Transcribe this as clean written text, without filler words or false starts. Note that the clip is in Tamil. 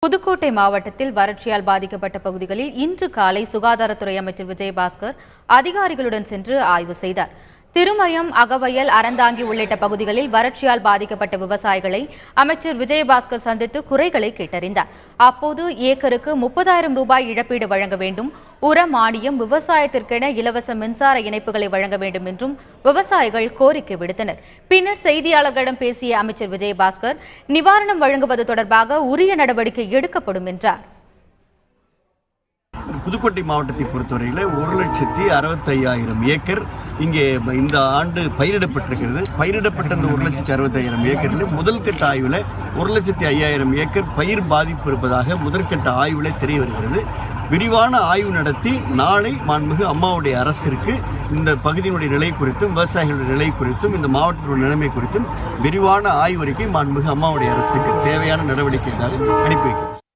புதுக்கோட்டை மாவட்டத்தில் வறட்சியால் பாதிக்கப்பட்ட பகுதிகளில் இன்று காலை சுகாதாரத்துறை அமைச்சர் விஜயபாஸ்கர் அதிகாரிகளுடன் சென்று ஆய்வு செய்தார். திருமயம், அகவயல், அறந்தாங்கி உள்ளிட்ட பகுதிகளில் வறட்சியால் பாதிக்கப்பட்ட விவசாயிகளை அமைச்சர் விஜயபாஸ்கர் சந்தித்து குறைகளை கேட்டறிந்தார். அப்போது ஏக்கருக்கு 30,000 ரூபாய் இழப்பீடு வழங்க வேண்டும், உர மானியம், விவசாயத்திற்கென இலவச மின்சார இணைப்புகளை வழங்க வேண்டும் என்றும் விவசாயிகள் கோரிக்கை விடுத்தனர். பின்னர் செய்தியாளர்களிடம் பேசிய அமைச்சர் விஜயபாஸ்கர் நிவாரணம் வழங்குவது தொடர்பாக உரிய நடவடிக்கை எடுக்கப்படும் என்றார். புதுக்கோட்டை மாவட்டத்தை பொறுத்தவரையில் 1,65,000 ஏக்கர் இங்கே இந்த ஆண்டு பயிரிடப்பட்டிருக்கிறது. பயிரிடப்பட்ட இந்த 1,65,000 ஏக்கரில் முதல் கட்ட ஆய்வில் 1,05,000 ஏக்கர் பயிர் பாதிப்பு இருப்பதாக முதற்கட்ட ஆய்வில் தெரிய வருகிறது. விரிவான ஆய்வு நடத்தி நாளை மாண்புமிகு அம்மாவுடைய அரசிற்கு இந்த பகுதியினுடைய நிலை குறித்தும், விவசாயிகளுடைய நிலை குறித்தும், இந்த மாவட்டத்தினுடைய நிலைமை குறித்தும் விரிவான ஆய்வறிக்கை மாண்புமிகு அம்மாவுடைய அரசுக்கு தேவையான நடவடிக்கைக்காக அனுப்பி வைக்கிறோம்.